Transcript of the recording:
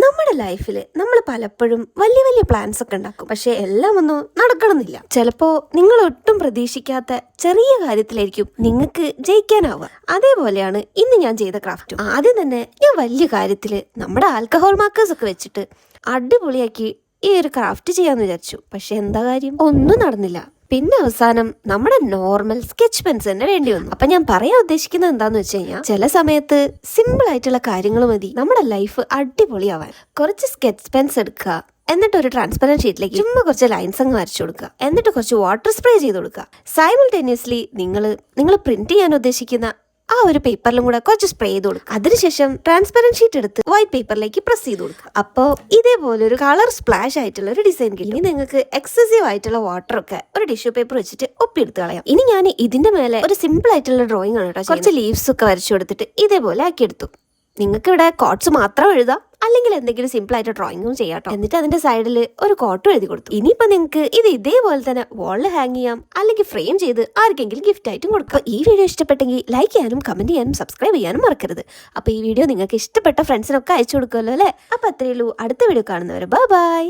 നമ്മുടെ ലൈഫിൽ നമ്മൾ പലപ്പോഴും വലിയ വലിയ പ്ലാൻസ് ഒക്കെ ഉണ്ടാക്കും. പക്ഷെ എല്ലാം ഒന്നും നടക്കണമെന്നില്ല. ചിലപ്പോ നിങ്ങൾ ഒട്ടും പ്രതീക്ഷിക്കാത്ത ചെറിയ കാര്യത്തിലായിരിക്കും നിങ്ങൾക്ക് ജയിക്കാനാവുക. അതേപോലെയാണ് ഇന്ന് ഞാൻ ചെയ്ത ക്രാഫ്റ്റും. ആദ്യം തന്നെ ഞാൻ വലിയ കാര്യത്തില് നമ്മുടെ ആൽക്കഹോൾ മാർക്കേഴ്സ് ഒക്കെ വെച്ചിട്ട് അടിപൊളിയാക്കി ഈ ഒരു ക്രാഫ്റ്റ് ചെയ്യാന്ന് വിചാരിച്ചു. പക്ഷെ എന്താ കാര്യം, ഒന്നും നടന്നില്ല. പിന്നെ അവസാനം നമ്മുടെ നോർമൽ സ്കെച്ച് പെൻസ് തന്നെ വേണ്ടി വന്നു. അപ്പൊ ഞാൻ പറയാൻ ഉദ്ദേശിക്കുന്നത് എന്താന്ന് വെച്ച് കഴിഞ്ഞാൽ, ചില സമയത്ത് സിമ്പിൾ ആയിട്ടുള്ള കാര്യങ്ങൾ മതി നമ്മുടെ ലൈഫ് അടിപൊളിയാവാൻ. കുറച്ച് സ്കെച്ച് പെൻസ് എടുക്കുക, എന്നിട്ട് ഒരു ട്രാൻസ്പെറന്റ് ഷീറ്റിലേക്ക് ചുമ്മാ കുറച്ച് ലൈൻസ് അങ്ങ് വരച്ചു കൊടുക്കുക. എന്നിട്ട് കുറച്ച് വാട്ടർ സ്പ്രേ ചെയ്ത് കൊടുക്കുക. സൈമൾട്ടേനിയസ്ലി നിങ്ങൾ പ്രിന്റ് ചെയ്യാൻ ഉദ്ദേശിക്കുന്ന ആ ഒരു പേപ്പറിലും കൂടെ കുറച്ച് സ്പ്രേ ചെയ്ത് കൊടുക്കുക. അതിനുശേഷം ട്രാൻസ്പെറന്റ് ഷീറ്റ് എടുത്ത് വൈറ്റ് പേപ്പറിലേക്ക് പ്രസ് ചെയ്ത് കൊടുക്കുക. അപ്പോൾ ഇതേപോലെ ഒരു കളർ സ്പ്ലാഷ് ആയിട്ടുള്ള ഒരു ഡിസൈൻ കിട്ടും. ഇനി നിങ്ങൾക്ക് എക്സസീവ് ആയിട്ടുള്ള വാട്ടർ ഒക്കെ ഒരു ടിഷ്യൂ പേപ്പർ വെച്ചിട്ട് ഒപ്പിയെടുത്ത് കളയാം. ഇനി ഞാൻ ഇതിന്റെ മേലെ ഒരു സിമ്പിൾ ആയിട്ടുള്ള ഡ്രോയിങ് ആണ് കേട്ടോ. കുറച്ച് ലീവ്സ് ഒക്കെ വരച്ചു കൊടുത്തിട്ട് ഇതേപോലെ ആക്കിയെടുത്തു. നിങ്ങൾക്ക് ഇവിടെ കോട്ട്സ് മാത്രം എഴുതാം, അല്ലെങ്കിൽ എന്തെങ്കിലും സിമ്പിൾ ആയിട്ട് ഡ്രോയിങ്ങും ചെയ്യാട്ടോ. എന്നിട്ട് അതിന്റെ സൈഡിൽ ഒരു കോട്ടും എഴുതി കൊടുത്തു. ഇനിയിപ്പോ നിങ്ങൾക്ക് ഇത് ഇതേപോലെ തന്നെ വാളിൽ ഹാങ് ചെയ്യാം, അല്ലെങ്കിൽ ഫ്രെയിം ചെയ്ത് ആർക്കെങ്കിലും ഗിഫ്റ്റ് ആയിട്ടും കൊടുക്കാം. ഈ വീഡിയോ ഇഷ്ടപ്പെട്ടെങ്കിൽ ലൈക്ക് ചെയ്യാനും കമന്റ് ചെയ്യാനും സബ്സ്ക്രൈബ് ചെയ്യാനും മറക്കരുത്. അപ്പൊ ഈ വീഡിയോ നിങ്ങൾക്ക് ഇഷ്ടപ്പെട്ട ഫ്രണ്ട്സിനൊക്കെ അയച്ചു കൊടുക്കുമല്ലോ അല്ലേ? അപ്പൊ അത്രയേ ഉള്ളൂ. അടുത്ത വീഡിയോ കാണുന്നവരെ ബൈ ബൈ.